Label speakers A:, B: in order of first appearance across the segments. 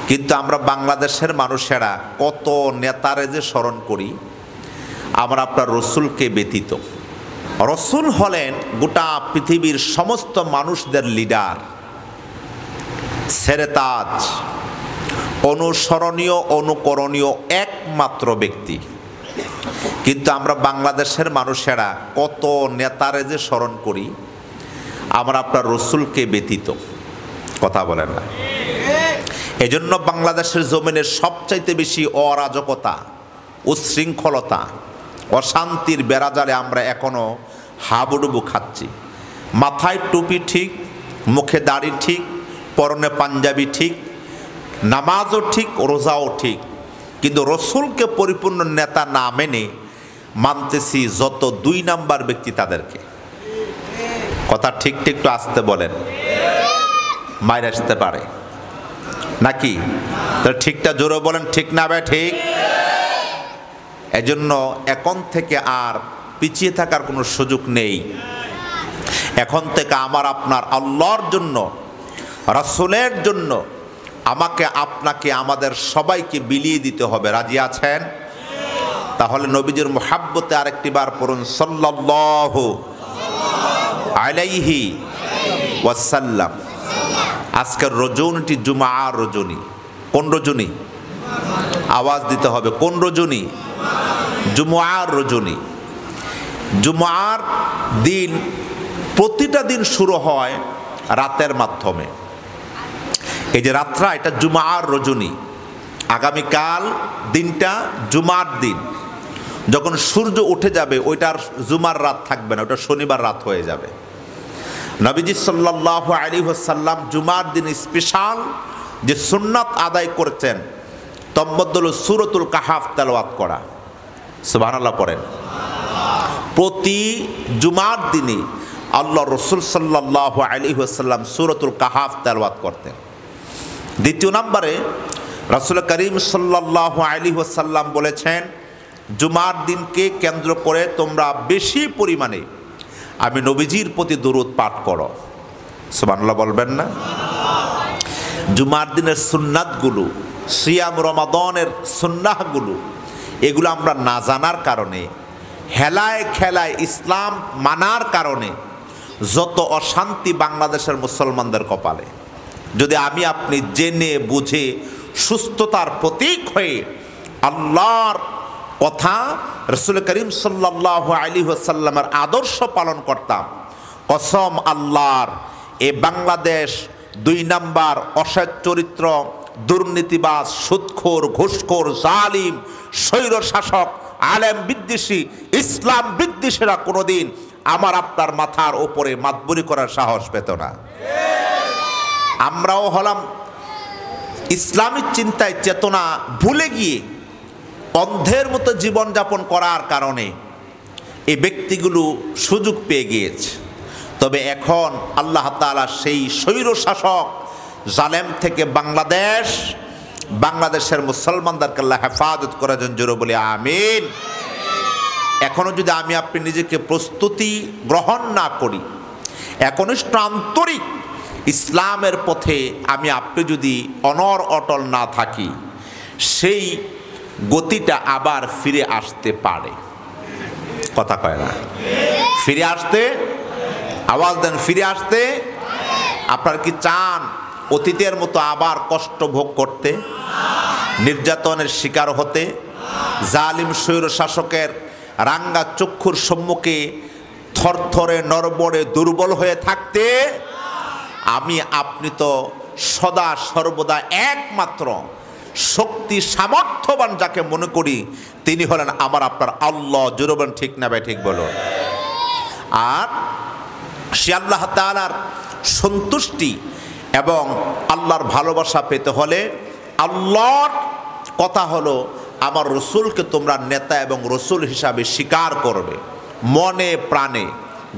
A: কিন্তু আমরা বাংলাদেশের মানুষেরা কত নেতারে যে স্মরণ করি, আমরা আপনার রসুলকে ব্যতীত। রসুল হলেন গোটা পৃথিবীর সমস্ত মানুষদের লিডার, সেরেতাজ, অনুসরণীয় অনুকরণীয় একমাত্র ব্যক্তি। কিন্তু আমরা বাংলাদেশের মানুষেরা কত নেতারে যে স্মরণ করি, আমরা আপনার রসুলকে ব্যতীত। কথা বলেন না? এজন্য বাংলাদেশের জমিনের সবচাইতে বেশি অরাজকতা, উচ্ছৃঙ্খলতা, অশান্তির বেড়াজালে আমরা এখনো হাবুডুবু খাচ্ছি। মাথায় টুপি ঠিক, মুখে দাড়ি ঠিক, পরনে পাঞ্জাবি ঠিক, নামাজও ঠিক, রোজাও ঠিক, কিন্তু রসুলকে পরিপূর্ণ নেতা না মেনে মানতেছি যত 2 নাম্বার ব্যক্তি তাদেরকে। কথা ঠিক ঠিক একটু আসতে বলেন, মাইর আসতে পারে নাকি? ঠিকটা জোরে বলেন, ঠিক না ভাই? ঠিক। এজন্য এখন থেকে আর পিছিয়ে থাকার কোনো সুযোগ নেই। এখন থেকে আমার আপনার আল্লাহর জন্য, রাসূলের জন্য আমাকে আপনাকে আমাদের সবাইকে বিলিয়ে দিতে হবে। রাজি আছেন? তাহলে নবীজির মুহাব্বতে আরেকটি বার পড়ুন, সাল্লাল্লাহু আলাইহি ওয়াসাল্লাম। আজকের রজনীটি জুমার রজনী। কোন রজনী? আওয়াজ দিতে হবে। কোন রজনী? জুমার রজনী। জুমার দিন, প্রতিটা দিন শুরু হয় রাতের মাধ্যমে। এই যে রাত্রা, এটা জুমার রজনী। আগামীকাল দিনটা জুমার দিন। যখন সূর্য উঠে যাবে ওইটার জুমার রাত থাকবে না, ওটা শনিবার রাত হয়ে যাবে। নবীজি সাল্লাল্লাহু আলাইহি ওয়াসাল্লাম জুমার দিন স্পেশাল যে সুন্নাত আদায় করছেন, তম্মদ্দুল সূরাতুল কাহাফ তেলাওয়াত করা। সুবহানাল্লাহ পড়েন। প্রতি জুমার দিনে আল্লাহ রসুল সাল্লাল্লাহু আলাইহি ওয়াসাল্লাম সূরাতুল কাহাফ তেলাওয়াত করতেন। দ্বিতীয় নম্বরে রাসূল করিম সাল্লাল্লাহু আলাইহি ওয়াসাল্লাম বলেছেন, জুমার দিনকে কেন্দ্র করে তোমরা বেশি পরিমাণে আমি নবীজির প্রতি দরুদ পাঠ করো। সুবহানাল্লাহ বলবেন না? জুমার দিনের সুন্নাতগুলো, সিয়াম রমাদানের সুন্নাহগুলো, এগুলো আমরা না জানার কারণে, হেলায় খেলায় ইসলাম মানার কারণে যত অশান্তি বাংলাদেশের মুসলমানদের কপালে। যদি আমি আপনি জেনে বুঝে সুস্থতার প্রতীক হয়ে আল্লাহর কথা, রাসূল করিম সাল্লাল্লাহু আলাইহি ওয়াসাল্লামের আদর্শ পালন করতাম, কসম আল্লাহর, এ বাংলাদেশ 2 নাম্বার অসৎ চরিত্র, দুর্নীতিবাজ, সুদখোর, ঘুষখোর, জালিম, স্বৈর শাসক, আলেম বিদ্বেষী, ইসলাম বিদ্বেষীরা কোনোদিন আমার আপনার মাথার ওপরে মাতবরি করার সাহস পেত না। আমরাও হলাম ইসলামিক চিন্তায় চেতনা ভুলে গিয়ে অন্ধের মতো জীবনযাপন করার কারণে এই ব্যক্তিগুলো সুযোগ পেয়ে গিয়েছে। তবে এখন আল্লাহ তাআলা সেই স্বৈর শাসক জালেম থেকে বাংলাদেশের মুসলমানদেরকে আল্লাহ হেফাজত করার জন্য জোরে বলি আমিন। এখনো যদি আমি আপনি নিজেকে প্রস্তুতি গ্রহণ না করি, একনিষ্ঠ আন্তরিক ইসলামের পথে আমি আপনি যদি অনড় অটল না থাকি, সেই গতিটা আবার ফিরে আসতে পারে। কথা কয় না? ফিরে আসতে, আওয়াজ দেন, ফিরে আসতে। আপনার কি চান অতীতের মতো আবার কষ্ট ভোগ করতে, নির্যাতনের শিকার হতে, জালিম স্বৈর শাসকের রাঙ্গা চক্ষুর সম্মুখে থরথরে নড়বড়ে দুর্বল হয়ে থাকতে? আমি আপনি তো সদা সর্বদা একমাত্র শক্তি সামর্থ্যবান যাকে মনে করি তিনি হলেন আমার আপনার আল্লাহ। জোরে বলেন ঠিক না ভাই? ঠিক বলুন। আর সে আল্লাহ তাআলার সন্তুষ্টি এবং আল্লাহর ভালোবাসা পেতে হলে আল্লাহর কথা হলো, আমার রসুলকে তোমরা নেতা এবং রসুল হিসাবে স্বীকার করবে, মনে প্রাণে,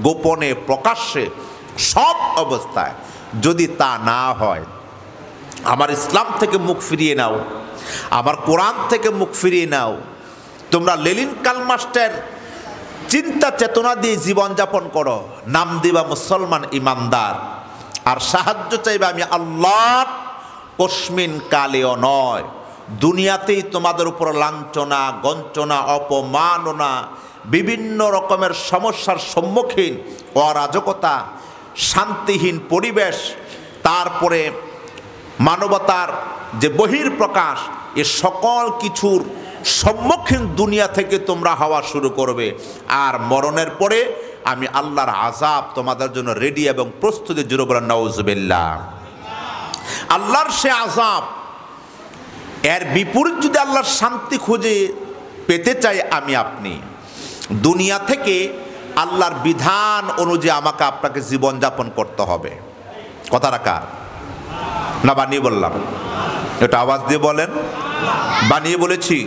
A: গোপনে প্রকাশ্যে, সব অবস্থায়। যদি তা না হয়, আমার ইসলাম থেকে মুখ ফিরিয়ে নাও, আমার কোরআন থেকে মুখ ফিরিয়ে নাও। তোমরা লেনিন কালমাস্টের চিন্তা চেতনা দিয়ে জীবনযাপন করো, নাম দিবা মুসলমান ইমানদার, আর সাহায্য চাইবে আমি আল্লাহ, কস্মিন কালেও নয়, দুনিয়াতেই তোমাদের উপর লাঞ্ছনা, গঞ্চনা, অপমাননা, বিভিন্ন রকমের সমস্যার সম্মুখীন, অরাজকতা, শান্তিহীন পরিবেশ, তারপরে মানবতার যে বহির্প্রকাশ, এ সকল কিছুর সম্মুখীন দুনিয়া থেকে তোমরা হওয়া শুরু করবে। আর মরণের পরে আমি আল্লাহর আযাব তোমাদের জন্য রেডি এবং প্রস্তুতি, জুড়ে বলেন নাউজুবিল্লাহ। আল্লাহর সে আযাব, এর বিপরীত যদি আল্লাহর শান্তি খুঁজে পেতে চাই আমি আপনি, দুনিয়া থেকে আল্লাহর বিধান অনুযায়ী আমাকে আপনাকে জীবনযাপন করতে হবে। কথা রাখা না বানিয়ে বললাম? এটা আওয়াজ দিয়ে বলেন, বানিয়ে বলেছি?